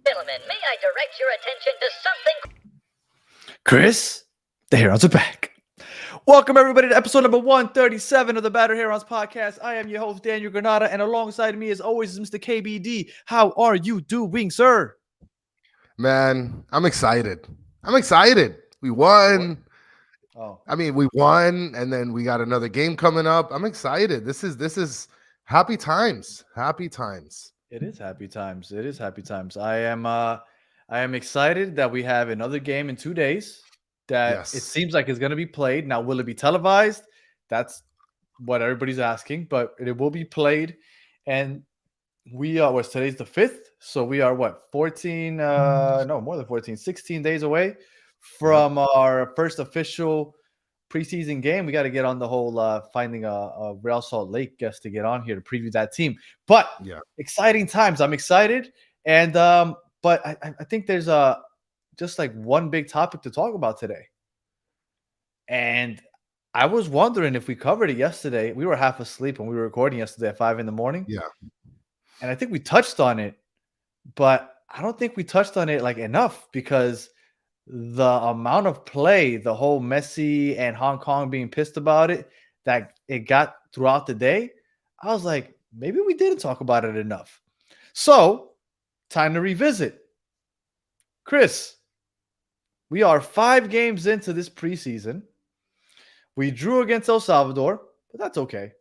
Gentlemen, may I direct your attention to something? Chris, the Herons are back. Welcome, everybody, to episode number 137 of the Battered Herons podcast. I am your host, Daniel Granada, and alongside me, as always, is Mr. KBD. How are you doing, sir? Man, I'm excited. We won. Oh, We won, and then we got another game coming up. I'm excited. This is happy times. Happy times. it is happy times. It is happy times. I am excited that we have another game in 2 days. That Yes. it seems like it's going to be played. Now, will it be televised? That's what everybody's asking, but it will be played. And we are, today's the 5th. So we are 14, no, more than 14, 16 days away from our first official preseason game. We got to get on the whole finding a Real Salt Lake guest to get on here to preview that team. But exciting times. I'm excited. And, but I think there's just like one big topic to talk about today. And I was wondering if we covered it yesterday. We were half asleep when we were recording yesterday at 5 a.m. Yeah. And I think we touched on it, but I don't think we touched on it like enough because the amount of play, the whole Messi and Hong Kong being pissed about it, that it got throughout the day. I was like, maybe we didn't talk about it enough. So, time to revisit. Chris, we are 5 games into this preseason. We drew against El Salvador, but that's okay.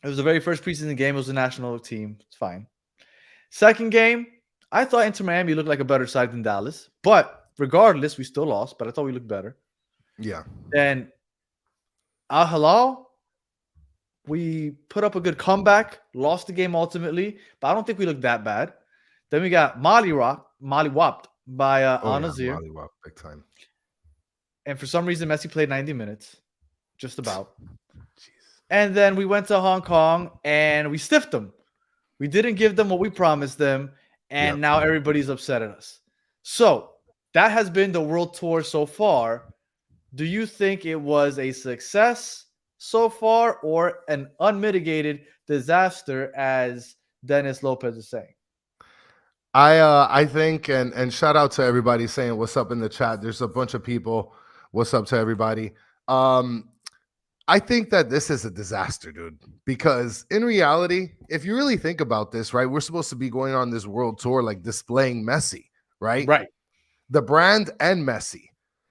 It was the very first preseason game. It was a national team. It's fine. Second game, I thought Inter Miami looked like a better side than Dallas. But regardless, we still lost, but I thought we looked better. Yeah. Then Al Hilal, we put up a good comeback, lost the game ultimately, but I don't think we looked that bad. Then we got mollywopped by Al Nazir. Mollywop, big time. And for some reason, Messi played 90 minutes. Just about. Jeez. And then we went to Hong Kong and we stiffed them. We didn't give them what we promised them. And now everybody's upset at us. So that has been the World Tour so far. Do you think it was a success so far or an unmitigated disaster, as Dennis Lopez is saying? I think, and shout out to everybody saying what's up in the chat. There's a bunch of people. What's up to everybody? I think that this is a disaster, dude, because in reality, if you really think about this, right, we're supposed to be going on this world tour, like displaying Messi, right? Right. The brand and Messi.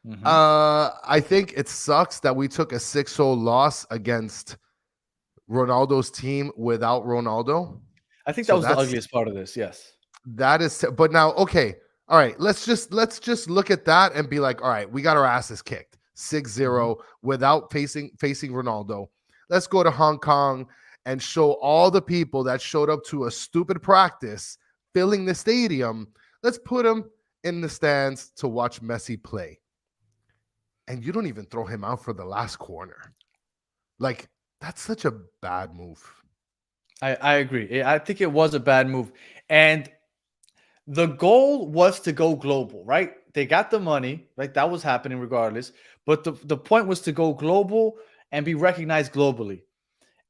Mm-hmm. I think it sucks that we took a 6-0 loss against Ronaldo's team without Ronaldo. I think that was the ugliest part of this. Yes. That is, but now, okay. All right, let's just look at that and be like, all right, we got our asses kicked 6-0 without facing Ronaldo. Let's go to Hong Kong and show all the people that showed up to a stupid practice filling the stadium. Let's put them in the stands to watch Messi play. And you don't even throw him out for the last corner. Like, that's such a bad move. I agree. I think it was a bad move. And the goal was to go global, right? They got the money, right? That was happening regardless. But the point was to go global and be recognized globally.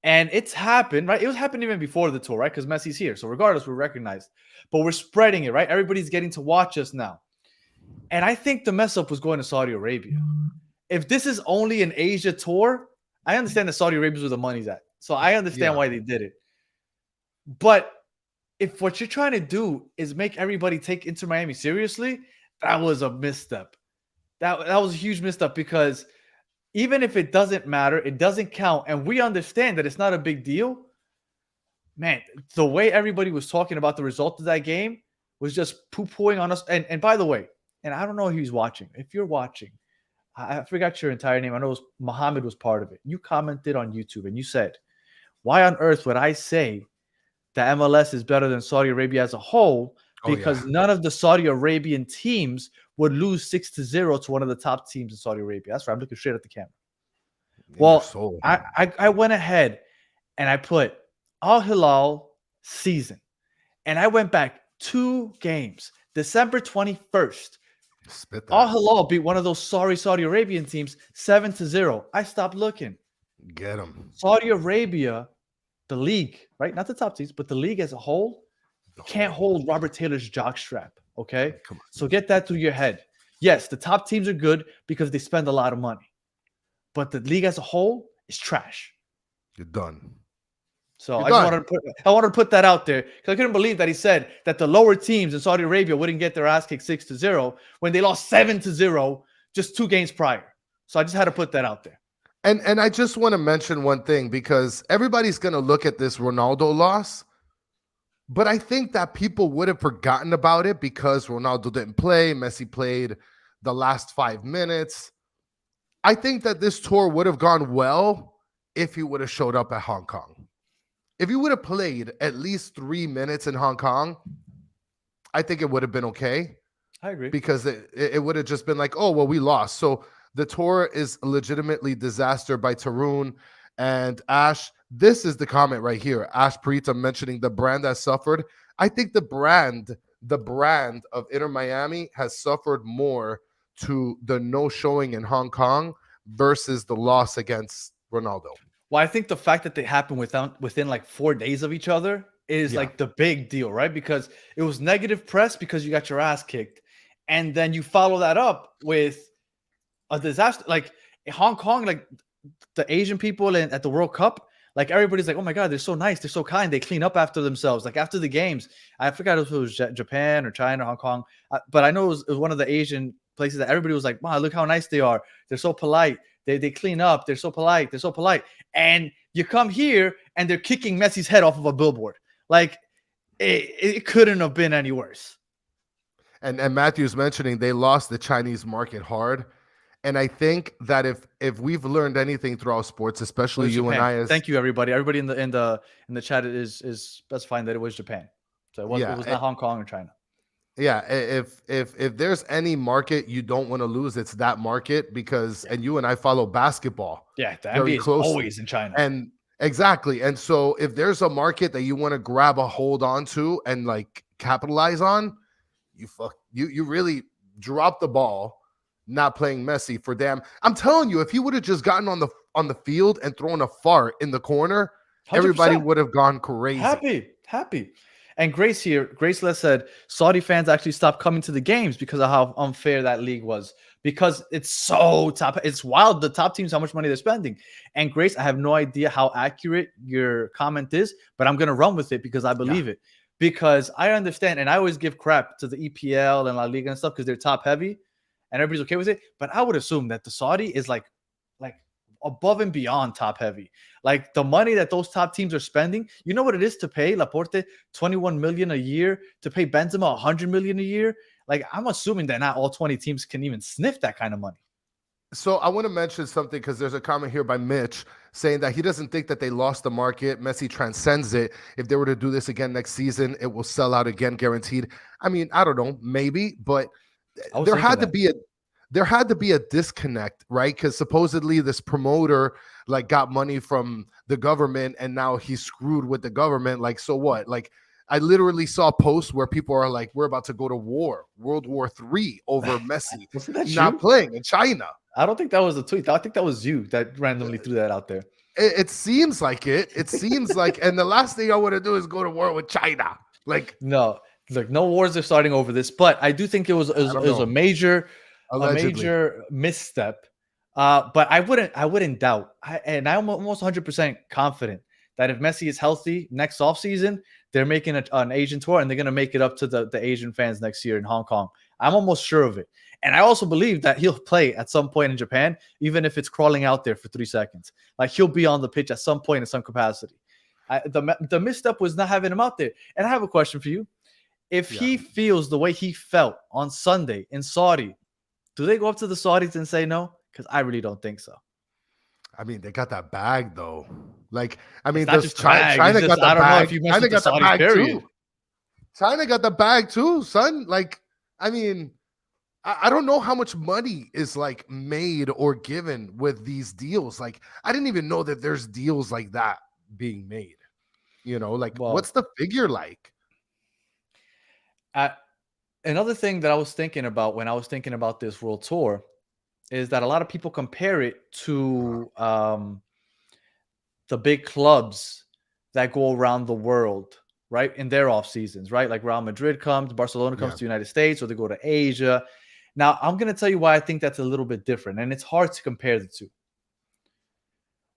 And it's happened, right? It was happening even before the tour, right? Because Messi's here. So regardless, we're recognized. But we're spreading it, right? Everybody's getting to watch us now. And I think the mess up was going to Saudi Arabia. If this is only an Asia tour, I understand that Saudi Arabia is where the money's at. So I understand why they did it. But if what you're trying to do is make everybody take Inter Miami seriously, that was a misstep. That was a huge misstep because even if it doesn't matter, it doesn't count, and we understand that it's not a big deal. Man, the way everybody was talking about the result of that game was just poo-pooing on us. And by the way, and I don't know who's watching. If you're watching, I forgot your entire name. I know Muhammad was part of it. You commented on YouTube and you said, why on earth would I say that MLS is better than Saudi Arabia as a whole? Because none of the Saudi Arabian teams would lose 6-0 to one of the top teams in Saudi Arabia. That's right. I'm looking straight at the camera. Well, I went ahead and I put Al Hilal season. And I went back 2 games. December 21st. Al Hilal beat one of those sorry Saudi Arabian teams 7-0. I stopped looking. Get them. Saudi Arabia, the league, right? Not the top teams, but the league as a whole can't hold Robert Taylor's jockstrap. Okay, Come on. so get that through your head. Yes, the top teams are good because they spend a lot of money, but the league as a whole is trash. You're done. So You're I just done. wanted to put that out there because I couldn't believe that he said that the lower teams in Saudi Arabia wouldn't get their ass kicked 6-0 when they lost 7-0 just 2 games prior. So I just had to put that out there. And I just want to mention one thing because everybody's going to look at this Ronaldo loss, but I think that people would have forgotten about it because Ronaldo didn't play. Messi played the last 5 minutes. I think that this tour would have gone well if he would have showed up at Hong Kong. If he would have played at least 3 minutes in Hong Kong, I think it would have been okay. I agree. Because it would have just been like, oh, well, we lost. So the tour is legitimately disaster by Tarun and Ash. This is the comment right here. Ash Preeta mentioning the brand that suffered. I think the brand of Inter Miami has suffered more to the no showing in Hong Kong versus the loss against Ronaldo. Well, I think the fact that they happened within like 4 days of each other is like the big deal, right? Because it was negative press because you got your ass kicked. And then you follow that up with a disaster. Like in Hong Kong, like the Asian people at the World Cup, like everybody's like, oh my God, they're so nice. They're so kind. They clean up after themselves. Like after the games, I forgot if it was Japan or China or Hong Kong. But I know it was one of the Asian places that everybody was like, wow, look how nice they are. They're so polite. They clean up. They're so polite. They're so polite. And you come here and they're kicking Messi's head off of a billboard. Like it couldn't have been any worse. And Matthew's mentioning they lost the Chinese market hard. And I think that if we've learned anything throughout sports, especially you Japan. and I, Thank you, everybody. Everybody in the chat is specifying that it was Japan. So it was not Hong Kong or China. Yeah, if there's any market you don't want to lose, it's that market because and you and I follow basketball. Yeah, the NBA is always in China. And exactly. And so if there's a market that you want to grab a hold onto and like capitalize on, you really drop the ball not playing Messi for damn. I'm telling you, if he would have just gotten on the field and thrown a fart in the corner, 100%. Everybody would have gone crazy. Happy. And Graceless said Saudi fans actually stopped coming to the games because of how unfair that league was. Because it's so top. It's wild. The top teams, how much money they're spending. And Grace, I have no idea how accurate your comment is, but I'm gonna run with it because I believe it. Because I understand, and I always give crap to the EPL and La Liga and stuff because they're top heavy, and everybody's okay with it. But I would assume that the Saudi is like above and beyond top heavy. Like the money that those top teams are spending, you know what it is to pay Laporte 21 million a year, to pay Benzema 100 million a year. Like I'm assuming that not all 20 teams can even sniff that kind of money. So I want to mention something because there's a comment here by Mitch saying that he doesn't think that they lost the market. Messi transcends it. If they were to do this again next season, it will sell out again, guaranteed. I mean, I don't know, maybe, but there had to be a disconnect, right? Because supposedly this promoter like got money from the government and now he's screwed with the government. Like, so what? Like, I literally saw posts where people are like, we're about to go to war, World War III over Messi not playing in China. I don't think that was a tweet. I think that was you that randomly threw that out there. It seems like it. It seems like, and the last thing I want to do is go to war with China. Like, no, look, no wars are starting over this, but I do think it was a major misstep. But I wouldn't doubt, and I'm almost 100% confident that if Messi is healthy next offseason, they're making an Asian tour and they're going to make it up to the Asian fans next year in Hong Kong. I'm almost sure of it. And I also believe that he'll play at some point in Japan, even if it's crawling out there for 3 seconds. Like he'll be on the pitch at some point in some capacity. The misstep was not having him out there. And I have a question for you. If he feels the way he felt on Sunday in Saudi, do they go up to the Saudis and say no? Because I really don't think so. I mean, they got that bag though. Like, I mean, China got the bag. I don't know if you China got the bag period. too. China got the bag too, son. Like, I mean, I don't know how much money is like made or given with these deals. Like, I didn't even know that there's deals like that being made. You know, like, what's the figure like? Another thing that I was thinking about when I was thinking about this World Tour is that a lot of people compare it to the big clubs that go around the world, right? In their off seasons, right? Like Real Madrid comes, Barcelona comes Yeah. to the United States, or they go to Asia. Now, I'm going to tell you why I think that's a little bit different, and it's hard to compare the two.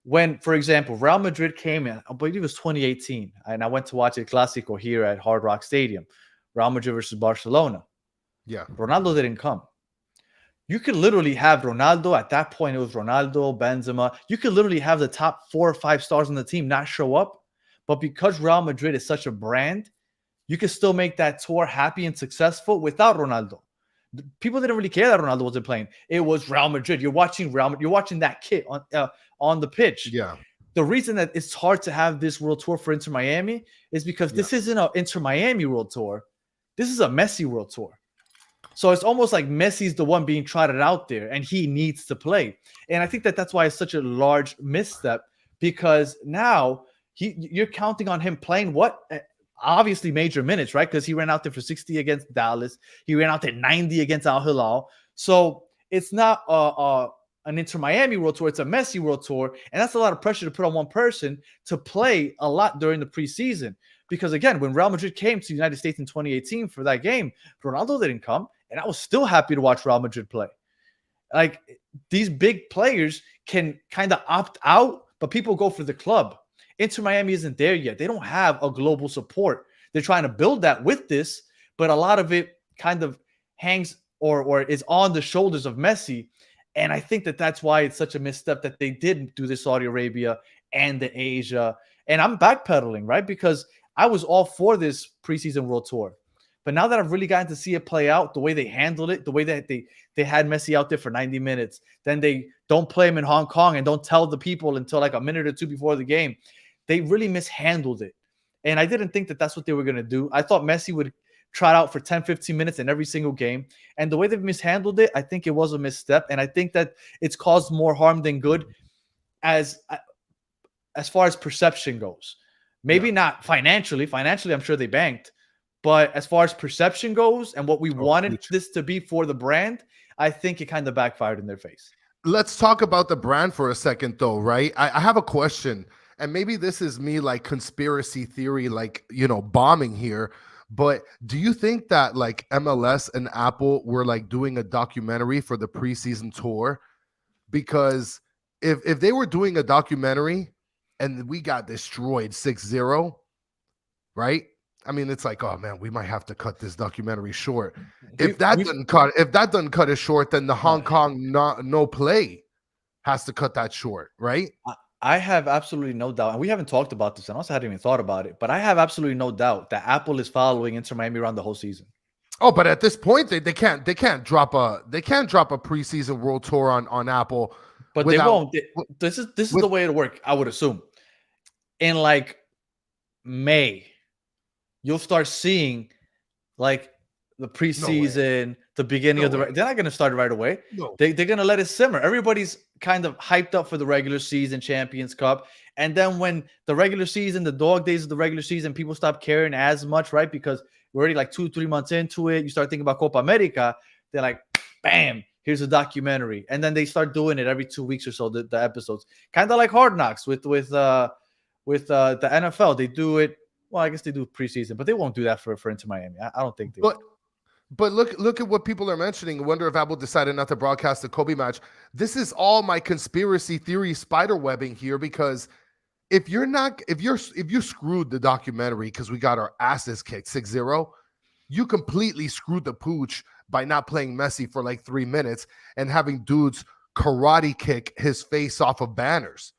When, for example, Real Madrid came in, I believe it was 2018, and I went to watch a Clásico here at Hard Rock Stadium, Real Madrid versus Barcelona. Yeah. Ronaldo didn't come. You could literally have Ronaldo at that point. It was Ronaldo, Benzema. You could literally have the top 4 or 5 stars on the team not show up. But because Real Madrid is such a brand, you could still make that tour happy and successful without Ronaldo. People didn't really care that Ronaldo wasn't playing. It was Real Madrid. You're watching You're watching that kid on the pitch. Yeah. The reason that it's hard to have this World Tour for Inter Miami is because this isn't an Inter Miami World Tour. This is a Messi World Tour. So it's almost like Messi's the one being trotted out there, and he needs to play. And I think that that's why it's such a large misstep, because now you're counting on him playing what? Obviously major minutes, right? Because he ran out there for 60 against Dallas. He ran out there 90 against Al Hilal. So it's not an Inter Miami World Tour. It's a Messi World Tour. And that's a lot of pressure to put on one person to play a lot during the preseason. Because again, when Real Madrid came to the United States in 2018 for that game, Ronaldo didn't come. And I was still happy to watch Real Madrid play. Like, these big players can kind of opt out, but people go for the club. Inter Miami isn't there yet. They don't have a global support. They're trying to build that with this, but a lot of it kind of hangs or is on the shoulders of Messi. And I think that that's why it's such a misstep that they didn't do the Saudi Arabia and the Asia. And I'm backpedaling, right? Because I was all for this preseason World Tour. But now that I've really gotten to see it play out, the way they handled it, the way that they had Messi out there for 90 minutes, then they don't play him in Hong Kong and don't tell the people until like a minute or two before the game. They really mishandled it. And I didn't think that that's what they were going to do. I thought Messi would trot out for 10, 15 minutes in every single game. And the way they've mishandled it, I think it was a misstep. And I think that it's caused more harm than good as far as perception goes. Maybe not financially. Financially, I'm sure they banked. But as far as perception goes and what we wanted this to be for the brand, I think it kind of backfired in their face. Let's talk about the brand for a second, though, right? I have a question. And maybe this is me like conspiracy theory, like, bombing here. But do you think that like MLS and Apple were like doing a documentary for the preseason tour? Because if they were doing a documentary and we got destroyed 6-0, right? I mean, it's like, oh man, we might have to cut this documentary short. If that doesn't cut it short, then the Hong Kong no play has to cut that short, right? I have absolutely no doubt, and we haven't talked about this, and also hadn't even thought about it, but I have absolutely no doubt that Apple is following Inter Miami around the whole season. Oh, but at this point, they can't drop a preseason World Tour on Apple. But they won't. This is the way it'll work, I would assume. In like May, you'll start seeing like the preseason, the beginning of the. They're not going to start it right away. No. They're going to let it simmer. Everybody's kind of hyped up for the regular season, Champions Cup, and then when the regular season, the dog days of the regular season, people stop caring as much, right? Because we're already like 2-3 months into it. You start thinking about Copa America. They're like, bam, here's a documentary, and then they start doing it every 2 weeks or so. The episodes, kind of like Hard Knocks with the NFL. They do it. Well, I guess they do preseason, but they won't do that for Inter Miami. I don't think they will. But look at what people are mentioning. I wonder if Apple decided not to broadcast the Kobe match. This is all my conspiracy theory spider webbing here, because if you screwed the documentary because we got our asses kicked 6-0, you completely screwed the pooch by not playing Messi for like 3 minutes and having dudes karate kick his face off of banners,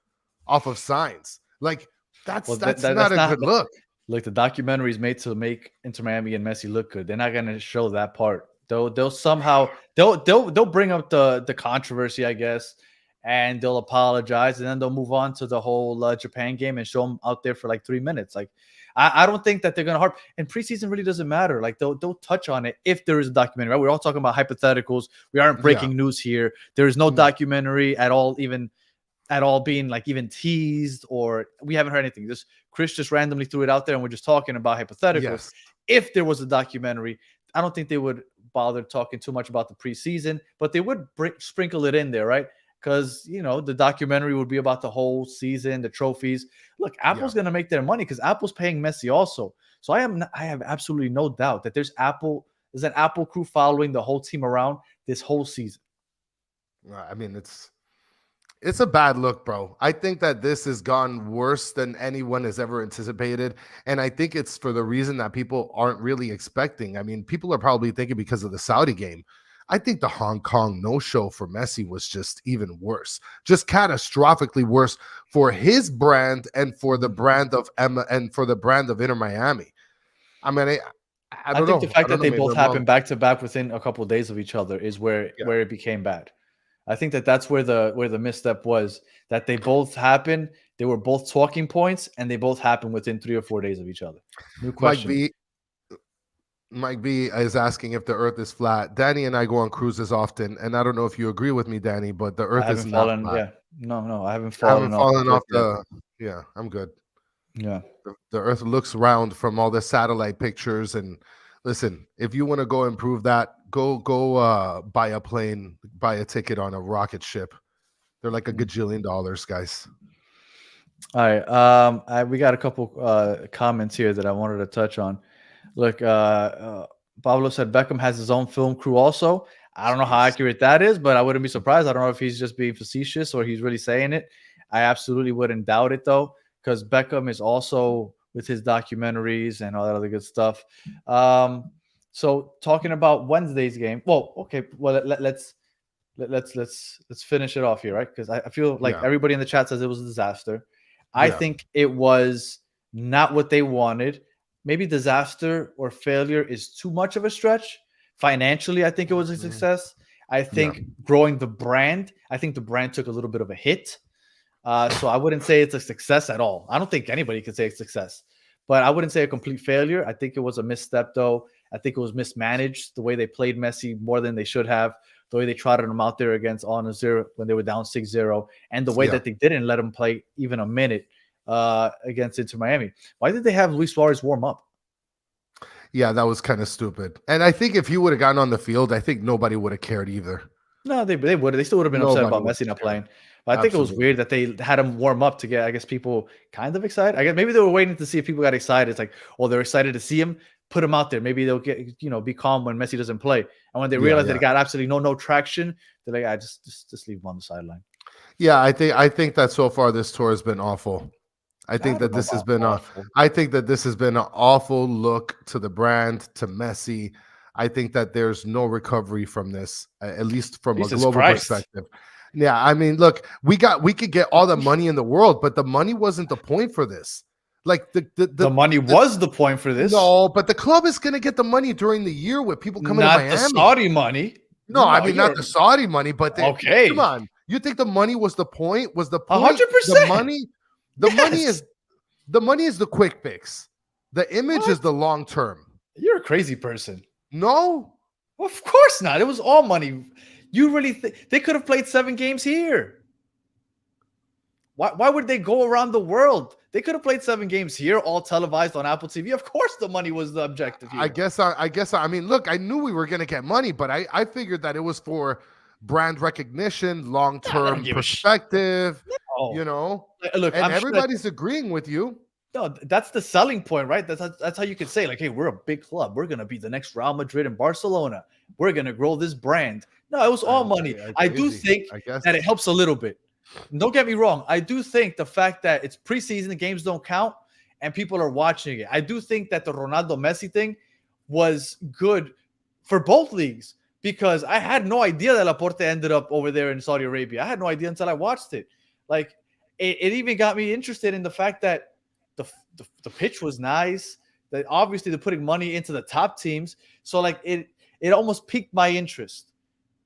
off of signs. Like that's not a good look. Look, the documentary is made to make Inter Miami and Messi look good. They're not going to show that part. They'll somehow bring up the controversy, I guess, and they'll apologize, and then they'll move on to the whole Japan game and show them out there for like 3 minutes. Like, I don't think that they're going to harp. And preseason really doesn't matter. Like, they'll touch on it if there is a documentary. Right? We're all talking about hypotheticals. We aren't breaking news here. There is no documentary at all, being like even teased, or we haven't heard anything. Chris just randomly threw it out there, and we're just talking about hypotheticals. Yes. If there was a documentary, I don't think they would bother talking too much about the preseason, but they would sprinkle it in there, right? Because, the documentary would be about the whole season, the trophies. Look, Apple's going to make their money because Apple's paying Messi also. So I have absolutely no doubt that there's an Apple crew following the whole team around this whole season. I mean, it's a bad look, bro. I think that this has gone worse than anyone has ever anticipated. And I think it's for the reason that people aren't really expecting. I mean, people are probably thinking because of the Saudi game. I think the Hong Kong no-show for Messi was just even worse, just catastrophically worse for his brand and for the brand of Emma and for the brand of Inter Miami. I mean, I don't know. The fact that they maybe both I'm happened wrong. back to back within a couple of days of each other is where it became bad. I think that's where the misstep was, that they both happened. They were both talking points, and they both happened within 3 or 4 days of each other. New question. Mike B is asking if the Earth is flat. Danny and I go on cruises often, and I don't know if you agree with me, Danny, but the Earth is not flat. Yeah, no, I haven't fallen off the. Yeah, I'm good. Yeah, the Earth looks round from all the satellite pictures. And listen, if you want to go improve that, go buy a plane, buy a ticket on a rocket ship. They're like $1 gajillion, guys. All right. We got a couple comments here that I wanted to touch on. Look, Pablo said Beckham has his own film crew also. I don't know how accurate that is, but I wouldn't be surprised. I don't know if he's just being facetious or he's really saying it. I absolutely wouldn't doubt it, though, because Beckham is also with his documentaries and all that other good stuff. So talking about Wednesday's game. Well, okay. Well, let's finish it off here, right? Because I feel like everybody in the chat says it was a disaster. I think it was not what they wanted. Maybe disaster or failure is too much of a stretch. Financially, I think it was a success. I think growing the brand, I think the brand took a little bit of a hit. So I wouldn't say it's a success at all. I don't think anybody can say it's success, but I wouldn't say a complete failure. I think it was a misstep, though. I think it was mismanaged, the way they played Messi more than they should have, the way they trotted him out there against Al-Nassr when they were down 6-0, and the way that they didn't let him play even a minute against Inter Miami. Why did they have Luis Suarez warm up? Yeah, that was kind of stupid. And I think if he would have gotten on the field, I think nobody would have cared either. No, they would. They still would have been upset about Messi not playing. But I think it was weird that they had him warm up to get, I guess, people kind of excited. I guess maybe they were waiting to see if people got excited. It's like, oh, they're excited to see him. Put him out there. Maybe they'll get, be calm when Messi doesn't play. And when they realize that it got absolutely no traction, they're like, I just leave him on the sideline. Yeah, I think that so far this tour has been awful. I think that this has been an awful look to the brand, to Messi. I think that there's no recovery from this, at least from a global perspective. Yeah, I mean, look, we could get all the money in the world, but the money wasn't the point for this. Like the money was the point for this. No, but the club is going to get the money during the year with people coming to Miami. Not the Saudi money. No, I mean not the Saudi money, but okay. Come on, you think the money was the point? Was the 100%? The money is the quick fix. The image is the long term. You're a crazy person. No, of course not. It was all money. You really think they could have played 7 games here? Why would they go around the world? They could have played 7 games here, all televised on Apple TV. Of course, the money was the objective here. I mean, look, I knew we were going to get money, but I figured that it was for brand recognition, long-term perspective. No. Look, and everybody's agreeing with you. No, that's the selling point, right? That's how you could say, like, hey, we're a big club. We're going to be the next Real Madrid and Barcelona. We're going to grow this brand. No, it was all money. I do think that it helps a little bit. Don't get me wrong. I do think the fact that it's preseason, the games don't count, and people are watching it. I do think that the Ronaldo Messi thing was good for both leagues, because I had no idea that Laporte ended up over there in Saudi Arabia. I had no idea until I watched it. Like, it even got me interested in the fact that the pitch was nice. That obviously they're putting money into the top teams. So like it almost piqued my interest,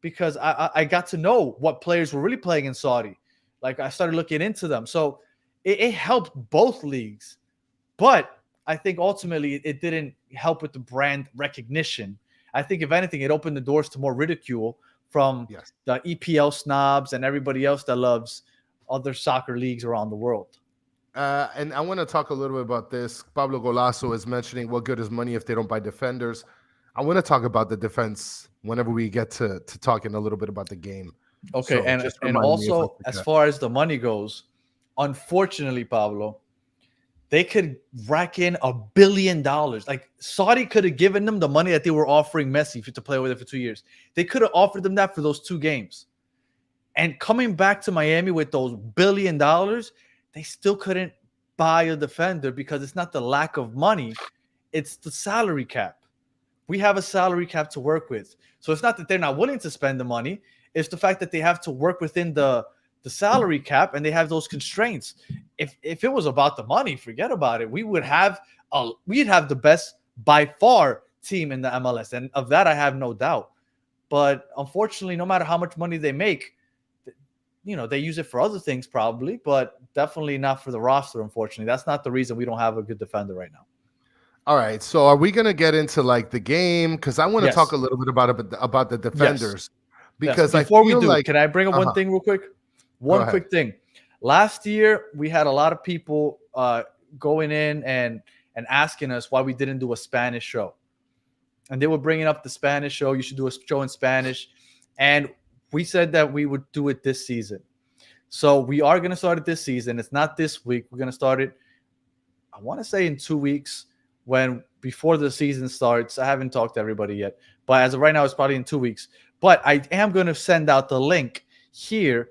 because I got to know what players were really playing in Saudi. Like, I started looking into them. So it helped both leagues. But I think ultimately it didn't help with the brand recognition. I think, if anything, it opened the doors to more ridicule from the EPL snobs and everybody else that loves other soccer leagues around the world. And I want to talk a little bit about this. Pablo Golasso is mentioning, what good is money if they don't buy defenders? I want to talk about the defense whenever we get to talking a little bit about the game. Okay, so and also, as far as the money goes, unfortunately, Pablo, they could rack in $1 billion. Like Saudi could have given them the money that they were offering Messi to play with it for 2 years. They could have offered them that for those 2 games. And coming back to Miami with those $1 billion, they still couldn't buy a defender because it's not the lack of money, it's the salary cap. We have a salary cap to work with. So it's not that they're not willing to spend the money. It's the fact that they have to work within the salary cap and they have those constraints. If it was about the money, forget about it. We'd have the best by far team in the MLS. And of that, I have no doubt. But unfortunately, no matter how much money they make, they use it for other things probably, but definitely not for the roster, unfortunately. That's not the reason we don't have a good defender right now. All right, so are we going to get into like the game? Because I want to talk a little bit about the defenders. Yes. Because before we do, can I bring up one thing real quick? One quick thing. Last year, we had a lot of people going in and asking us why we didn't do a Spanish show. And they were bringing up the Spanish show. You should do a show in Spanish. And we said that we would do it this season. So we are going to start it this season. It's not this week. We're going to start it, I want to say, in 2 weeks before the season starts. I haven't talked to everybody yet. But as of right now, it's probably in 2 weeks. But I am going to send out the link here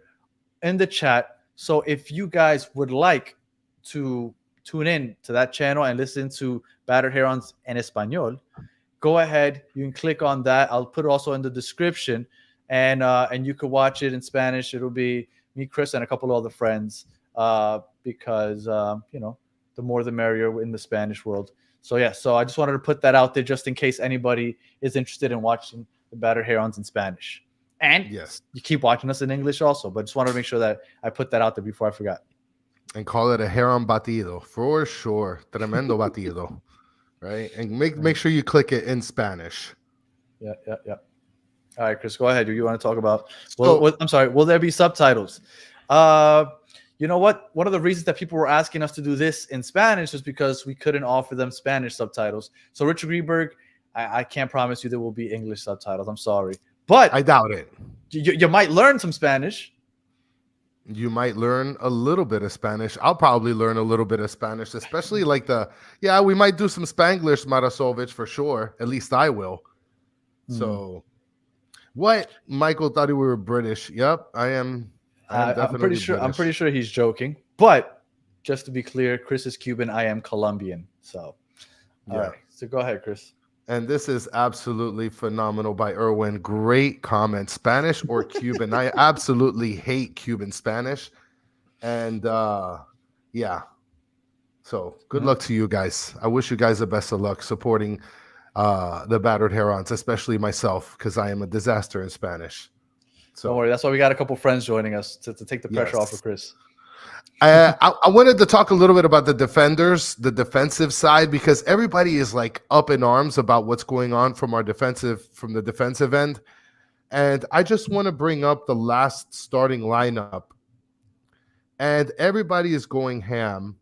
in the chat. So if you guys would like to tune in to that channel and listen to Battered Herons en Español, go ahead. You can click on that. I'll put it also in the description. And you could watch it in Spanish. It'll be me, Chris, and a couple of other friends because, the more the merrier in the Spanish world. So, so I just wanted to put that out there just in case anybody is interested in watching the Battered Herons in Spanish. And yes, you keep watching us in English also, but just wanted to make sure that I put that out there before I forgot. And call it a Heron Batido for sure. Tremendo Batido. Right? And make sure you click it in Spanish. Yeah. All right, Chris, go ahead. Do you want to talk about? I'm sorry. Will there be subtitles? You know what? One of the reasons that people were asking us to do this in Spanish was because we couldn't offer them Spanish subtitles. So, Richard Greenberg, I can't promise you there will be English subtitles. I'm sorry, but I doubt it. You might learn some Spanish. You might learn a little bit of Spanish. I'll probably learn a little bit of Spanish, especially like we might do some Spanglish, Marasovic, for sure. At least I will. So. What? Michael thought we were British. Yep, I am. I'm pretty sure. British. I'm pretty sure he's joking. But just to be clear, Chris is Cuban. I am Colombian. So, all right. So go ahead, Chris. And this is absolutely phenomenal by Erwin. Great comment. Spanish or Cuban? I absolutely hate Cuban Spanish. And So good luck to you guys. I wish you guys the best of luck supporting the Battered Herons, especially myself, because I am a disaster in Spanish. So don't worry, that's why we got a couple friends joining us to take the pressure off of Chris. I wanted to talk a little bit about the defenders, the defensive side, because everybody is like up in arms about what's going on from the defensive end. And I just want to bring up the last starting lineup. And everybody is going ham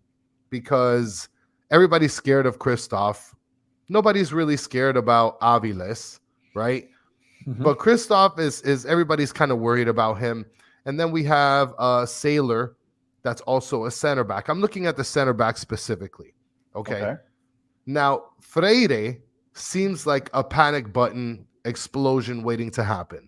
because everybody's scared of Christoph. Nobody's really scared about Aviles, right? Mm-hmm. But Christoph is everybody's kind of worried about him. And then we have Sailor, that's also a center back. I'm looking at the center back specifically. Okay. Now, Freire seems like a panic button explosion waiting to happen.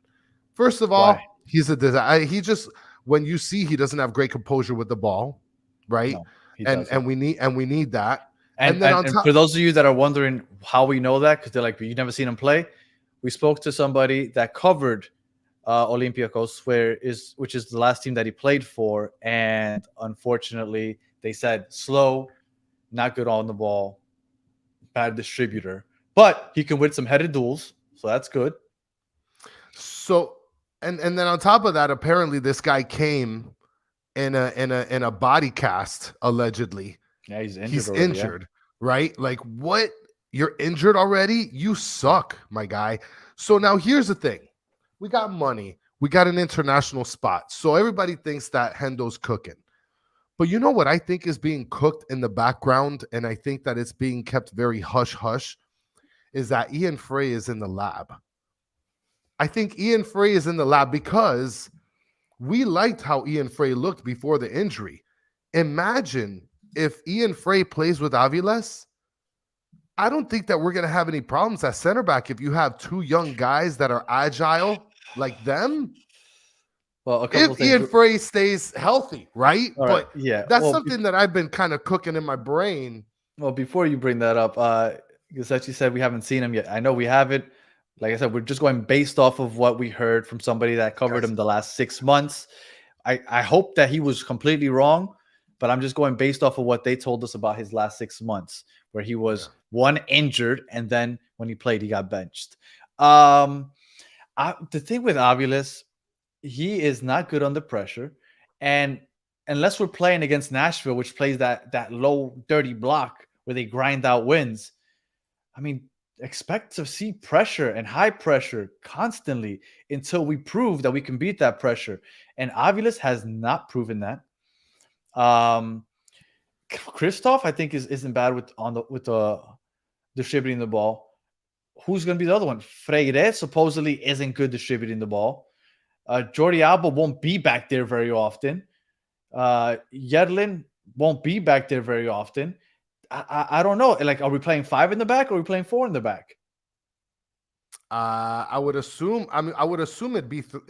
First of all, he's a disaster. He just, when you see he doesn't have great composure with the ball, right? No, and we need that. And for those of you that are wondering how we know that, because they're like, you've never seen him play, we spoke to somebody that covered Olympiacos, which is the last team that he played for, and unfortunately, they said slow, not good on the ball, bad distributor, but he can win some headed duels, so that's good. So, and then on top of that, apparently this guy came in a body cast allegedly. Yeah, he's injured. He's injured, right? Like, what? You're injured already? You suck, my guy. So now here's the thing. We got money. We got an international spot. So everybody thinks that Hendo's cooking. But you know what I think is being cooked in the background, and I think that it's being kept very hush-hush, is that Ian Fray is in the lab. I think Ian Fray is in the lab because we liked how Ian Fray looked before the injury. Imagine if Ian Fray plays with Aviles, I don't think that we're going to have any problems at center back if you have two young guys that are agile like them. Well, a couple of If things. Ian Fray stays healthy, right? All right. But Yeah. that's something that I've been kind of cooking in my brain. Well, before you bring that up, Giuseppe said we haven't seen him yet. I know we haven't. Like I said, we're just going based off of what we heard from somebody that covered him the last 6 months. I hope that he was completely wrong, but I'm just going based off of what they told us about his last 6 months, where he was one injured, and then when he played, he got benched. The thing with Aviles, he is not good under pressure, and unless we're playing against Nashville, which plays that low, dirty block where they grind out wins, I mean, expect to see pressure and high pressure constantly until we prove that we can beat that pressure. And Aviles has not proven that. Christoph, I think, isn't bad with the distributing the ball. Who's going to be the other one? Fray supposedly isn't good distributing the ball. Jordi Alba won't be back there very often. Yedlin won't be back there very often. I don't know. Like, are we playing 5 in the back or are we playing 4 in the back? I would assume. I mean, I would assume it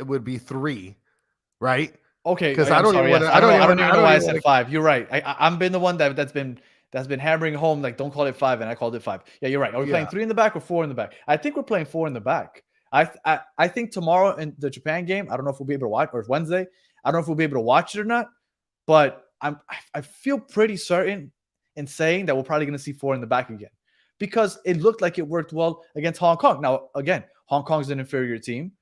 would be 3, right? Okay, because I don't even even know why I said 5. You're right. I'm been the one that's been hammering home, like, don't call it 5, and I called it 5. Yeah, you're right. Are we playing 3 in the back or 4 in the back? I think we're playing 4 in the back. I think tomorrow in the Japan game, I don't know if we'll be able to watch, or Wednesday, I don't know if we'll be able to watch it or not, but I feel pretty certain in saying that we're probably going to see 4 in the back again, because it looked like it worked well against Hong Kong. Now, again, Hong Kong's an inferior team,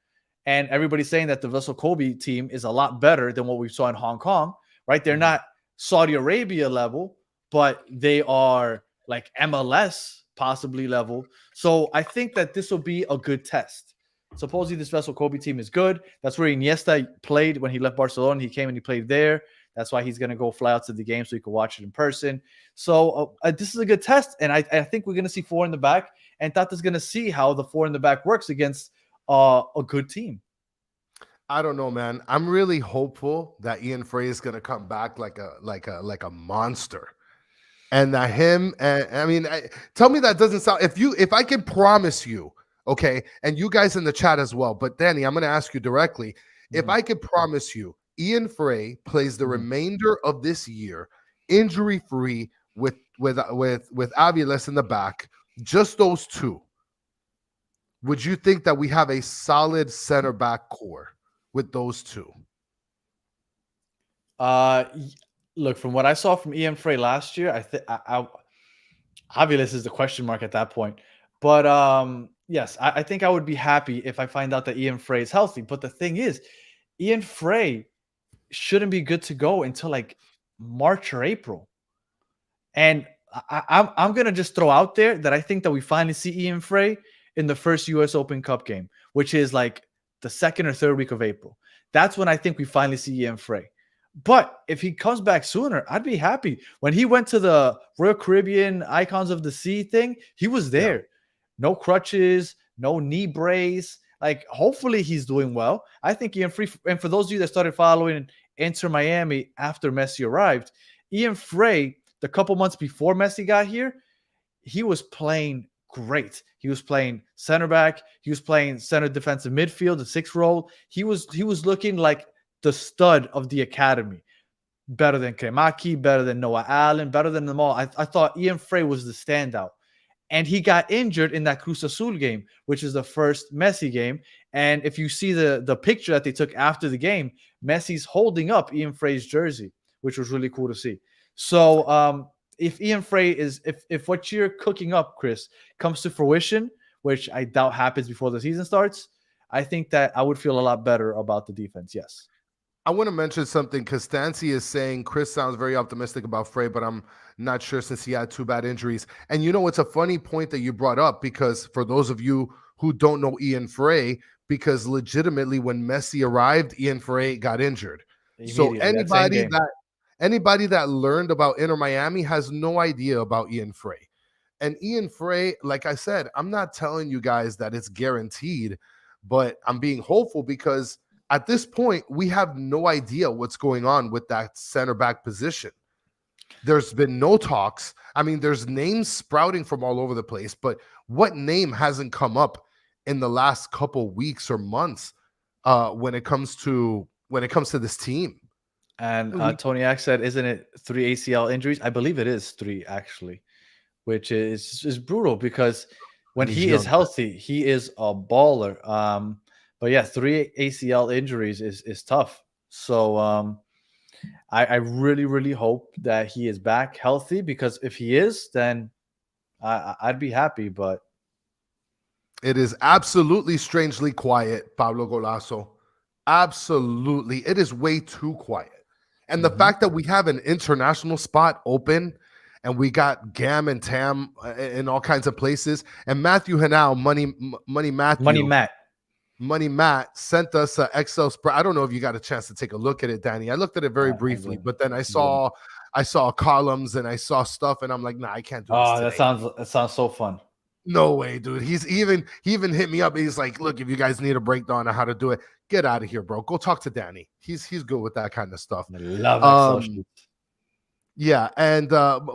and everybody's saying that the Vessel Kobe team is a lot better than what we saw in Hong Kong, right? They're not Saudi Arabia level, but they are like MLS possibly level. So I think that this will be a good test. Supposedly this Vessel Kobe team is good. That's where Iniesta played when he left Barcelona. He came and he played there. That's why he's going to go fly out to the game so he can watch it in person. So this is a good test, and I think we're going to see 4 in the back, and Tata's going to see how the 4 in the back works against a good team. I don't know, man. I'm really hopeful that Ian Fray is going to come back like a monster, and that him. And I mean, tell me that doesn't sound. If I can promise you, okay, and you guys in the chat as well. But Danny, I'm going to ask you directly. If I could promise you, Ian Fray plays the remainder of this year injury free with Aviles in the back, just those two, would you think that we have a solid center back core with those two? Look, from what I saw from Ian Fray last year, Aviles is the question mark at that point. But yes, I think I would be happy if I find out that Ian Fray is healthy. But the thing is, Ian Fray shouldn't be good to go until like March or April. And I'm going to just throw out there that I think that we finally see Ian Fray in the first US Open Cup game, which is like the 2nd or 3rd week of April. That's when I think we finally see Ian Fray. But if he comes back sooner, I'd be happy. When he went to the Royal Caribbean Icons of the Sea thing, he was there. Yeah. No crutches, no knee brace. Like, hopefully he's doing well. I think Ian Fray, and for those of you that started following Inter Miami after Messi arrived, Ian Fray, the couple months before Messi got here, he was playing great. He was playing center back. He was playing center defensive midfield, the 6th role. He was looking like the stud of the academy. Better than Kremaki, better than Noah Allen, better than them all. I thought Ian Fray was the standout. And he got injured in that Cruz Azul game, which is the first Messi game. And if you see the picture that they took after the game, Messi's holding up Ian Fray's jersey, which was really cool to see. So if Ian Fray is, if what you're cooking up, Chris, comes to fruition, which I doubt happens before the season starts, I think that I would feel a lot better about the defense. Yes. I want to mention something because Stancy is saying Chris sounds very optimistic about Fray, but I'm not sure since he had 2 bad injuries. And you know, it's a funny point that you brought up, because for those of you who don't know Ian Fray, because legitimately when Messi arrived, Ian Fray got injured. So anybody that learned about Inter Miami has no idea about Ian Fray. And Ian Fray, like I said, I'm not telling you guys that it's guaranteed, but I'm being hopeful because at this point, we have no idea what's going on with that center back position. There's been no talks. I mean, there's names sprouting from all over the place, but what name hasn't come up in the last couple weeks or months when it comes to this team? And Tony Ack said, "Isn't it 3 ACL injuries?" I believe it is 3 actually, which is brutal because when He's he is young. healthy, he is a baller. But yeah, 3 ACL injuries is tough. So I really, really hope that he is back healthy, because if he is, then I'd be happy. But It is absolutely strangely quiet, Pablo Golazo. Absolutely. It is way too quiet. And the fact that we have an international spot open and we got Gam and Tam in all kinds of places, and Matthew Hanau, Money Matt sent us an Excel spread. I don't know if you got a chance to take a look at it, Danny. I looked at it very briefly, but then I saw columns and I saw stuff, and I'm like, nah, I can't do this today. that sounds so fun. No way, dude. He even hit me up. He's like, look, if you guys need a breakdown on how to do it, get out of here, bro. Go talk to Danny. He's good with that kind of stuff. I love Excel sheets. Yeah, and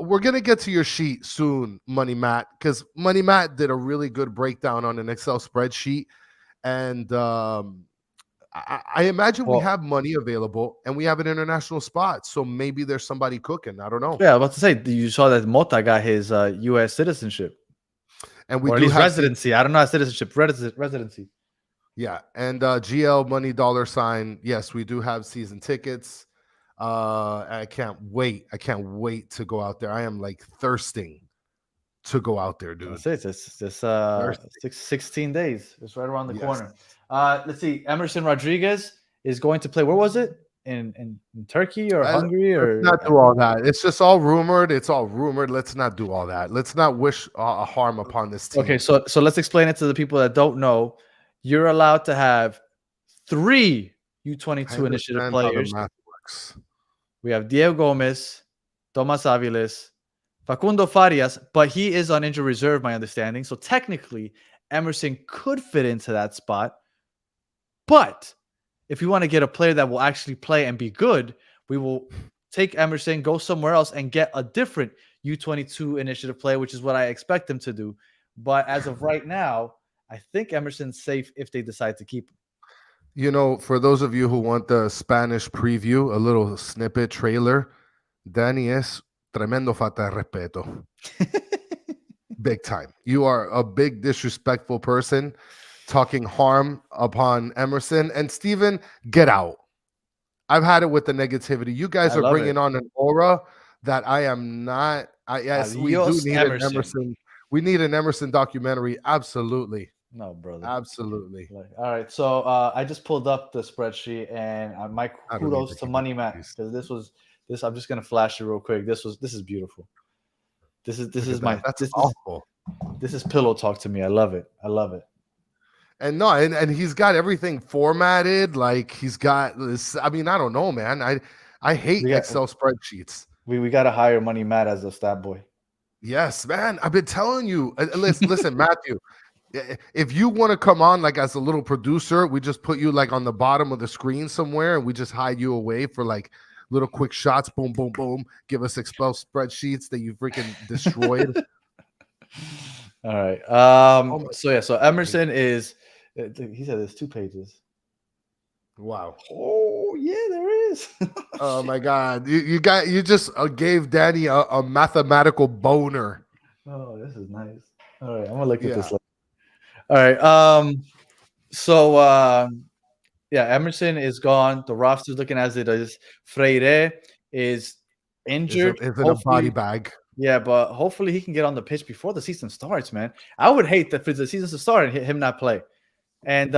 we're gonna get to your sheet soon, Money Matt, because Money Matt did a really good breakdown on an Excel spreadsheet, and I imagine we have money available and we have an international spot, so maybe there's somebody cooking. I don't know. Yeah, I was about to say, you saw that Mota got his U.S. citizenship. And we or at do least have residency. I don't know how citizenship, residency. Yeah, and GL Money $. Yes, we do have season tickets. I can't wait. I can't wait to go out there. I am like thirsting to go out there, dude. That's it. It's 16 days. It's right around the corner. Let's see. Emerson Rodriguez is going to play. Where was it? In Turkey or Hungary? Or let's not do all that. It's just all rumored. It's all rumored. Let's not do all that. Let's not wish a harm upon this team. Okay, so let's explain it to the people that don't know. You're allowed to have 3 U22 initiative players. We have Diego Gomez, Tomas Aviles, Facundo Farias, but he is on injured reserve, my understanding. So technically, Emerson could fit into that spot. But if we want to get a player that will actually play and be good, we will take Emerson, go somewhere else, and get a different U22 initiative player, which is what I expect them to do. But as of right now, I think Emerson's safe if they decide to keep him. You know, for those of you who want the Spanish preview, a little snippet trailer, Danny es tremendo falta de respeto. Big time. You are a big disrespectful person talking harm upon Emerson. And Steven, get out. I've had it with the negativity. You guys are bringing on an aura that I am not. Yes, we do need an Emerson. We need an Emerson documentary. Absolutely. No, brother. Absolutely. All right. So I just pulled up the spreadsheet, and my kudos to Money Matt, because this. I'm just gonna flash it real quick. This is beautiful. This is awful. This is pillow talk to me. I love it. And no, and he's got everything formatted. Like he's got this. I mean, I don't know, man. I hate Excel spreadsheets. We got to hire Money Matt as a stat boy. Yes, man. I've been telling you. Listen, Matthew. If you want to come on like as a little producer, we just put you like on the bottom of the screen somewhere, and we just hide you away for like little quick shots. Boom, boom, boom. Give us Excel spreadsheets that you freaking destroyed. All right. So Emerson is. He said there's 2 pages. Wow. Oh yeah, there is. Oh my God. You just gave Danny a mathematical boner. Oh, this is nice. All right, I'm gonna look at this. All right. Emerson is gone. The roster's looking as it is. Fray is injured. Is in a body bag. Yeah, but hopefully he can get on the pitch before the season starts, man. I would hate that for the season to start and him not play. And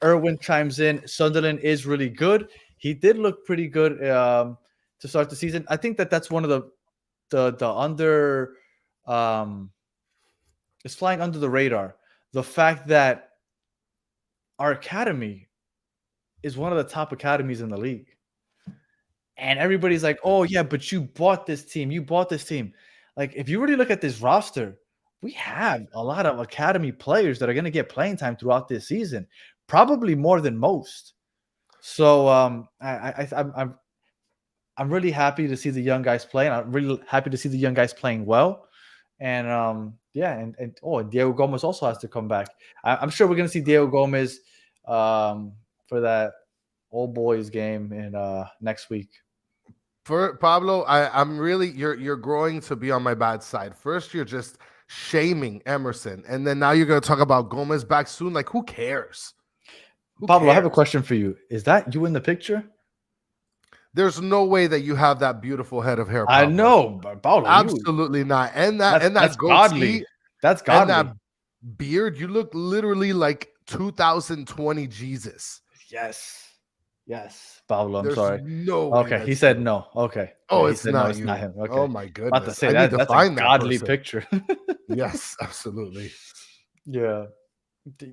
Irwin chimes in. Sunderland is really good. He did look pretty good to start the season. I think that's one of the under it's flying under the radar. The fact that our academy is one of the top academies in the league. And everybody's like, oh, yeah, but you bought this team. Like, if you really look at this roster, we have a lot of academy players that are going to get playing time throughout this season, probably more than most. So I'm really happy to see the young guys playing. I'm really happy to see the young guys playing well. And and Diego Gomez also has to come back. I'm sure we're gonna see Diego Gomez for that old boys game in next week. For Pablo, I'm really you're growing to be on my bad side. First, you're just shaming Emerson, and then now you're gonna talk about Gomez back soon. Like, who cares? Who Pablo, I have a cares? question for you. Is that you in the picture? There's no way that you have that beautiful head of hair, I Pablo. know, but Pablo, Absolutely not. And that that's goatee godly. That's and godly. that beard, you look literally like 2020 Jesus. Yes, Pablo. I'm There's sorry. no way. Okay, he That's said you. no. Okay. Oh, Yeah, he it's said no, not it's not you. him. Okay. Oh my About to goodness. say I need to that's a find that godly person. picture. Yes, absolutely. Yeah.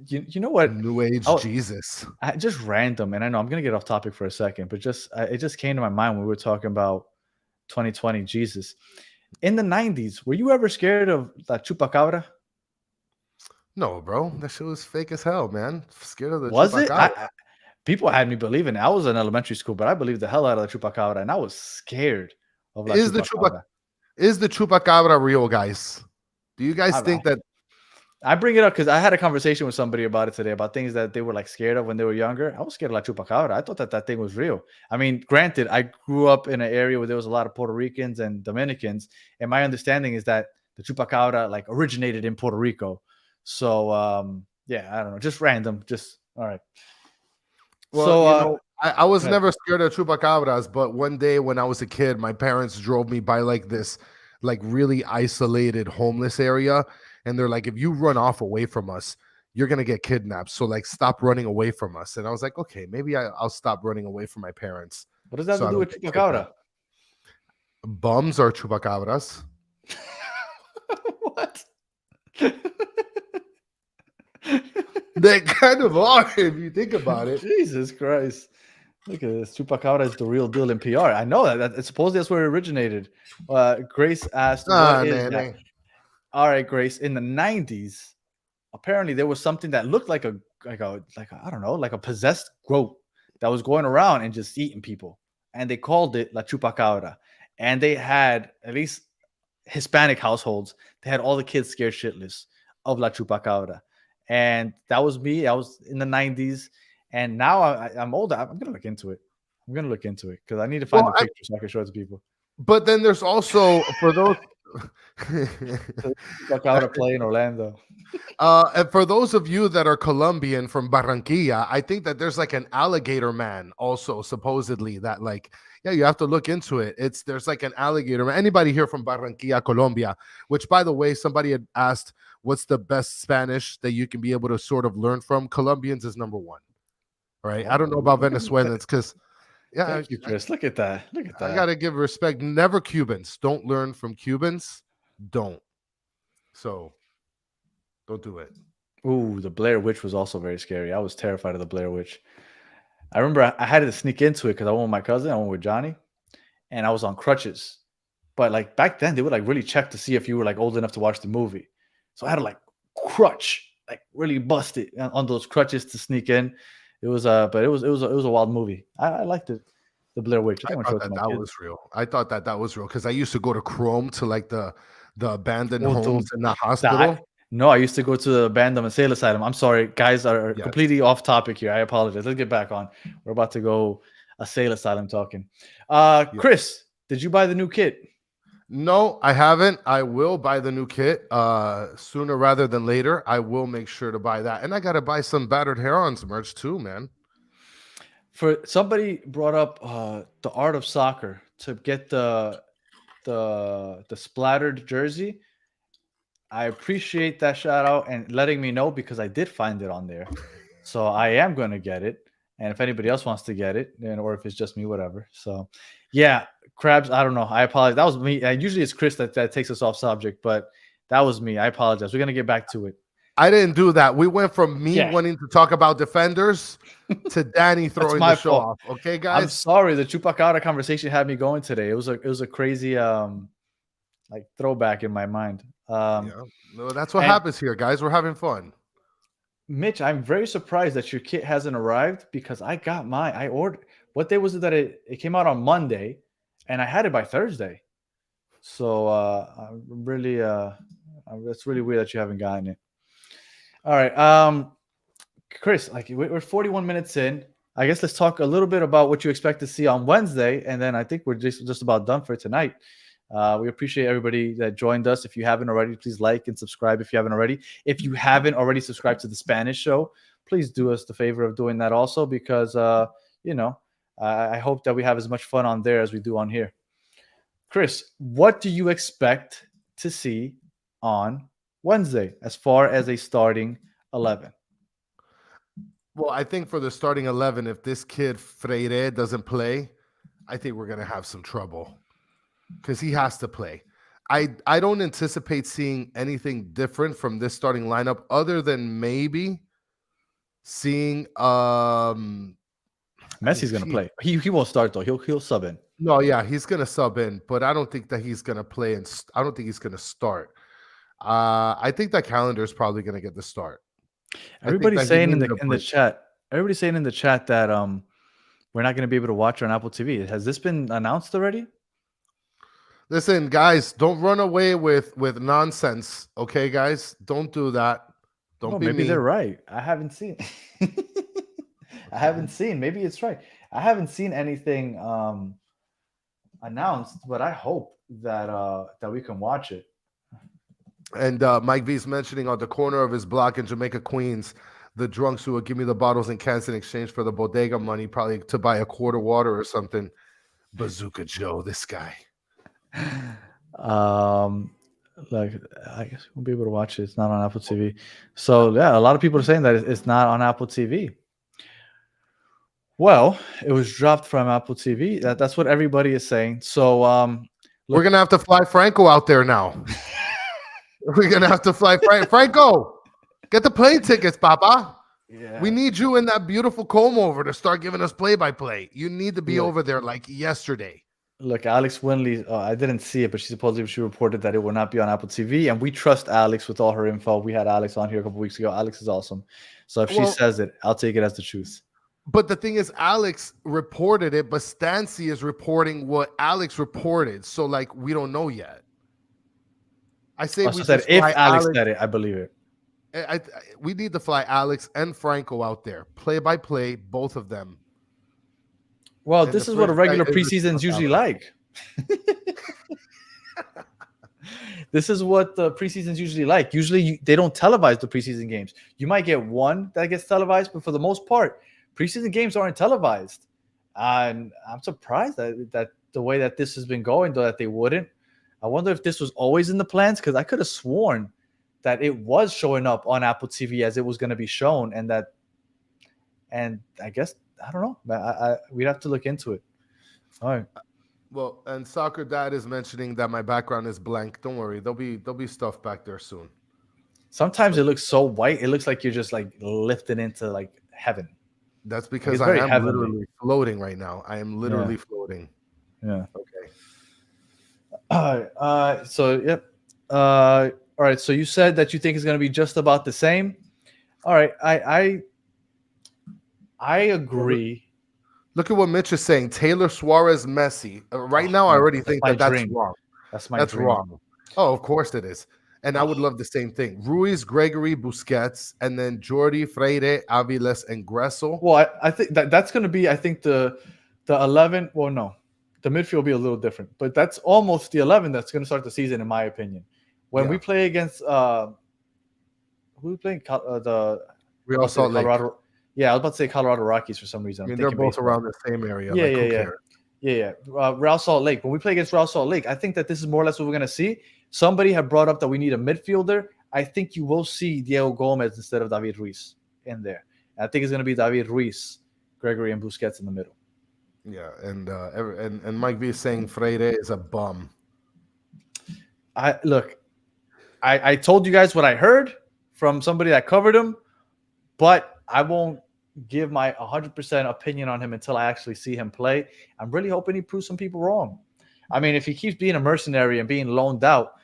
You know what? New age Oh, Jesus. just random, and I know I'm gonna get off topic for a second, but it just came to my mind when we were talking about 2020 Jesus. In the 90s, were you ever scared of La Chupacabra? No, bro. That shit was fake as hell, man. Scared of the Was it? chupacabra. People had me believing it. I was in elementary school, but I believed the hell out of the Chupacabra, and I was scared of La Is the chupa Chupacabra. is the chupacabra real, guys? Do you guys I, think that I bring it up because I had a conversation with somebody about it today about things that they were like scared of when they were younger. I was scared of La Chupacabra. I thought that thing was real. I mean, granted, I grew up in an area where there was a lot of Puerto Ricans and Dominicans, and my understanding is that the Chupacabra like originated in Puerto Rico. So yeah, I don't know, just random, just all right. well, So I was go ahead. never scared of chupacabras, but one day when I was a kid, my parents drove me by like this like really isolated homeless area, and they're like, if you run off away from us, you're gonna get kidnapped. So like stop running away from us. And I was like, okay, maybe I'll stop running away from my parents What does that have so to I do don't with get Chupacabra? kidnapped. Bums are chupacabras. What? They kind of are if you think about it. Jesus Christ. Look at this. Chupacabra is the real deal in PR. I know that supposedly that's where it originated. Grace asked, Ah, what is that? nene. All right, Grace. In the 90s, apparently there was something that looked like a I don't know, like a possessed goat that was going around and just eating people. And they called it La Chupacabra. And they had at least Hispanic households, they had all the kids scared shitless of La Chupacabra. And that was me. I was in the 90s. And now I'm older. I'm going to look into it. I'm going to look into it because I need to find Well, the picture so I can show it to people. but then there's also for those Chupacabra play in Orlando. and for those of you that are Colombian from Barranquilla, I think that there's like an alligator man also supposedly that like yeah, you have to look into it. There's like an alligator man. Anybody here from Barranquilla, Colombia, which by the way, somebody had asked what's the best Spanish that you can be able to sort of learn from. Colombians is number one. Right. I don't know about Venezuelans because yeah, Thank you, Chris. Look at that. Look at that. I gotta give respect. Never Cubans. Don't learn from Cubans. Don't. So don't do it. Ooh, the Blair Witch was also very scary. I was terrified of the Blair Witch. I remember I had to sneak into it because I went with my cousin. I went with Johnny, and I was on crutches. But like back then, they would like really check to see if you were like old enough to watch the movie. So I had to like crutch, like really bust it on those crutches to sneak in. It was but it was a wild movie. I liked it. The Blair Witch. I I think I'm thought gonna show it that to my that kids. was real. I thought that that was real because I used to go to Chrome to like the abandoned Oh, homes in the the- I, hospital. no, I used to go to the Bandom and Sale Asylum. I'm sorry, guys are Yes. completely off topic here. I apologize. Let's get back on. We're about to go a Sale Asylum talking. Chris, did you buy the new kit? No, I haven't. I will buy the new kit sooner rather than later. I will make sure to buy that. And I gotta buy some Battered Herons merch too, man. For somebody brought up the art of soccer to get the splattered jersey. I appreciate that shout out and letting me know because I did find it on there. So I am going to get it. And if anybody else wants to get it, then, or if it's just me, whatever. So yeah, Crabs, I don't know. I apologize. That was me. Usually it's Chris that takes us off subject, but that was me. I apologize. We're going to get back to it. I didn't do that. We went from me Yeah. wanting to talk about defenders to Danny throwing my the show fault. off. Okay, I'm guys. sorry. The Chupacabra conversation had me going today. It was a crazy like throwback in my mind. Yeah. No, that's what happens here, guys. We're having fun. Mitch, I'm very surprised that your kit hasn't arrived because I got mine. I ordered. What day was it that it came out on Monday? and I had it by Thursday. So I'm really, that's really weird that you haven't gotten it. All right, Chris, like we're 41 minutes in. I guess let's talk a little bit about what you expect to see on Wednesday, and then I think we're just about done for tonight. We appreciate everybody that joined us. If you haven't already, please like and subscribe if you haven't already. If you haven't already subscribed to the Spanish show, please do us the favor of doing that also, because I hope that we have as much fun on there as we do on here. Chris, what do you expect to see on Wednesday as far as a starting 11? Well, I think for the starting 11, if this kid Freire doesn't play, I think we're going to have some trouble because he has to play. I don't anticipate seeing anything different from this starting lineup other than maybe seeing Messi's going to play. He won't start though. He'll sub in. No, yeah, he's going to sub in, but I don't think that he's going to play, and I don't think he's going to start. I think that Calendar is probably going to get the start. Everybody's saying in the chat. Everybody's saying in the chat that we're not going to be able to watch on Apple TV. Has this been announced already? Listen, guys, don't run away with nonsense, okay, guys? Don't do that. Don't be maybe mean. They're right. I haven't seen. I haven't seen. Maybe it's right. I haven't seen anything announced, but I hope that we can watch it. And Mike V's mentioning on the corner of his block in Jamaica, Queens, the drunks who would give me the bottles and cans in exchange for the bodega money, probably to buy a quart of water or something. Bazooka Joe, this guy. Like, I guess we'll be able to watch it. It's not on Apple TV. So yeah, a lot of people are saying that it's not on Apple TV. Well, it was dropped from Apple TV. That's what everybody is saying. So we're gonna have to fly Franco out there now. We're gonna have to fly Franco. Get the plane tickets, Papa. Yeah. We need you in that beautiful comb over to start giving us play-by-play. You need to be over there like yesterday. Look, Alex Winley, I didn't see it, but she reported that it will not be on Apple TV, and we trust Alex with all her info. We had Alex on here a couple weeks ago. Alex is awesome. So if she says it, I'll take it as the truth. But the thing is, Alex reported it, but Stancy is reporting what Alex reported. So, like, we don't know yet. I say we said if Alex said it, I believe it. We need to fly Alex and Franco out there, play-by-play, both of them. Well, this is what a regular preseason is usually like. This is what the preseason is usually like. Usually, they don't televise the preseason games. You might get one that gets televised, but for the most part, preseason games aren't televised. And I'm surprised that the way that this has been going, though, that they wouldn't. I wonder if this was always in the plans, because I could have sworn that it was showing up on Apple TV as it was going to be shown, and I guess I don't know. We'd have to look into it. All right. Well, and Soccer Dad is mentioning that my background is blank. Don't worry, there'll be stuff back there soon. Sometimes it looks so white, it looks like you're just like lifted into like heaven. That's because I am literally floating right now. I am literally floating. Yeah. Okay. All right. So yep. All right. So you said that you think it's going to be just about the same. All right. I agree. Look at what Mitch is saying. Taylor Suarez, Messi. Right now, I already think that's wrong. That's wrong. Oh, of course it is. And I would love the same thing. Ruiz, Gregory, Busquets, and then Jordi, Freire, Aviles, and Gressel. Well, I think that's going to be, I think, the 11. Well, no. The midfield will be a little different. But that's almost the 11 that's going to start the season, in my opinion. When we play against who are we playing? The Real Salt Lake. Colorado. Yeah, I was about to say Colorado Rockies for some reason. I mean, they're both around the same area. Yeah. Real Salt Lake. When we play against Real Salt Lake, I think that this is more or less what we're going to see. Somebody had brought up that we need a midfielder. I think you will see Diego Gomez instead of David Ruiz in there. I think it's going to be David Ruiz, Gregory, and Busquets in the middle. Yeah, and Mike V is saying Freire is a bum. I told you guys what I heard from somebody that covered him, but I won't give my 100% opinion on him until I actually see him play. I'm really hoping he proves some people wrong. I mean, if he keeps being a mercenary and being loaned out,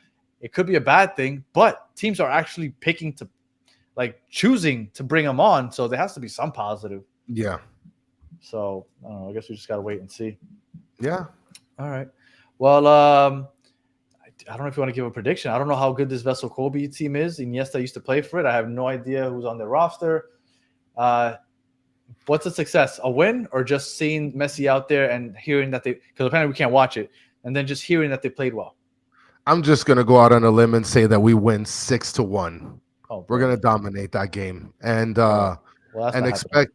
it could be a bad thing, but teams are actually choosing to bring him on, so there has to be some positive. Yeah. So, I don't know, I guess we just got to wait and see. Yeah. All right. Well, I don't know if you want to give a prediction. I don't know how good this Vessel Kobe team is. Iniesta used to play for it. I have no idea who's on their roster. What's a success? A win, or just seeing Messi out there and hearing that because apparently we can't watch it, and then just hearing that they played well? I'm just gonna go out on a limb and say that we win 6-1. Oh, We're bro. gonna dominate that game, and Well, that's and not happening.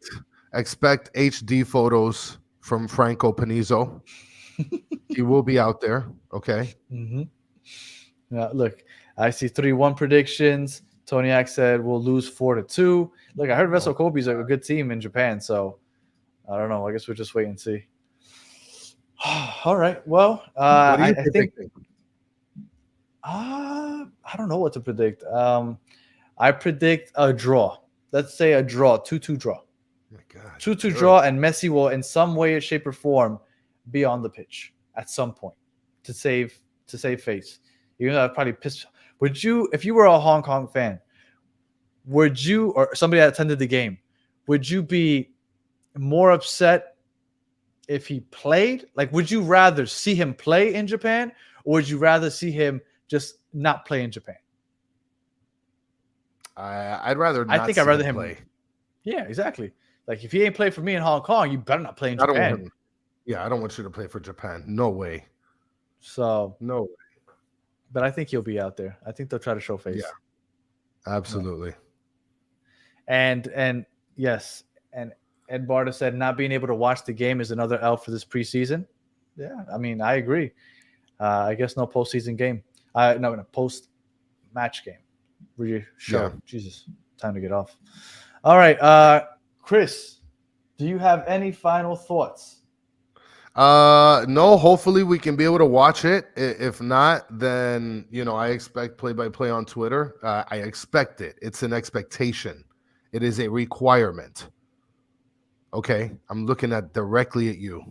expect HD photos from Franco Panizo. He will be out there. Okay. Mm-hmm. Yeah, look, I see 3-1 predictions. Toniak said we'll lose 4-2. Look, I heard Vessel Kobe's a good team in Japan, so I don't know. I guess we'll just wait and see. All right. Well, What are you I think predicting? I don't know what to predict. I predict a draw. Let's say a draw, 2-2 draw. Oh my God. 2-2 draw, and Messi will, in some way, shape, or form, be on the pitch at some point to save face. Even though I'd probably piss. Would you, if you were a Hong Kong fan, would you, or somebody that attended the game, would you be more upset if he played? Like, would you rather see him play in Japan, or would you rather see him just not play in Japan? I'd rather. I Not think see I'd rather him him play. Yeah, exactly. Like, if he ain't played for me in Hong Kong, you better not play in I don't want Japan. him. Yeah, I don't want you to play for Japan. No way. So, No way. but I think he'll be out there. I think they'll try to show face. Yeah, absolutely. And yes, and Ed Barta said not being able to watch the game is another L for this preseason. Yeah, I mean, I agree. I guess no postseason game. No, post match game. Show. Yeah. Jesus, time to get off. All right, Chris, do you have any final thoughts? No, hopefully we can be able to watch it. If not, then I expect play-by-play on Twitter. I expect it. It's an expectation. It is a requirement. Okay, I'm looking directly at you.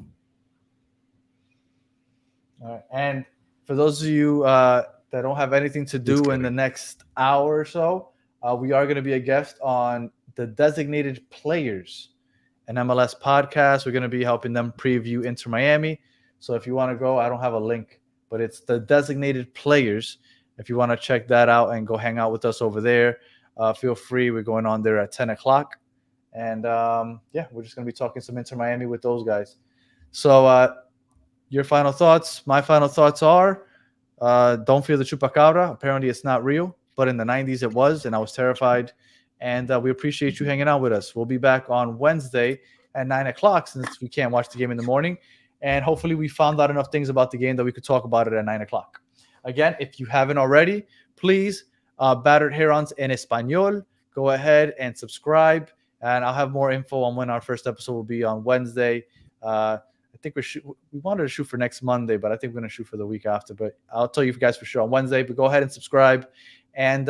All right, and for those of you that don't have anything to do in the next hour or so, we are going to be a guest on the Designated Players, an MLS podcast. We're going to be helping them preview Inter Miami. So if you want to go, I don't have a link, but it's the Designated Players. If you want to check that out and go hang out with us over there, feel free. We're going on there at 10 o'clock. And yeah, we're just going to be talking some Inter Miami with those guys. So your final thoughts? My final thoughts are don't fear the chupacabra. Apparently it's not real, but in the 90s it was, and I was terrified. And we appreciate you hanging out with us. We'll be back on Wednesday at 9 o'clock since we can't watch the game in the morning. And hopefully we found out enough things about the game that we could talk about it at 9 o'clock. Again, if you haven't already, please, Battered Herons en Español, go ahead and subscribe. And I'll have more info on when our first episode will be on Wednesday. I think we wanted to shoot for next Monday, but I think we're going to shoot for the week after. But I'll tell you guys for sure on Wednesday. But go ahead and subscribe. And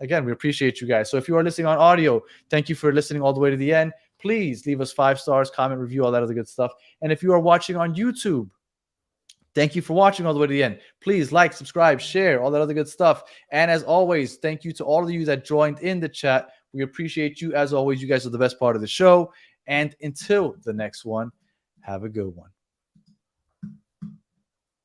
again, we appreciate you guys. So if you are listening on audio, thank you for listening all the way to the end. Please leave us 5 stars, comment, review, all that other good stuff. And if you are watching on YouTube, thank you for watching all the way to the end. Please like, subscribe, share, all that other good stuff. And as always, thank you to all of you that joined in the chat. We appreciate you. As always, you guys are the best part of the show. And until the next one, have a good one.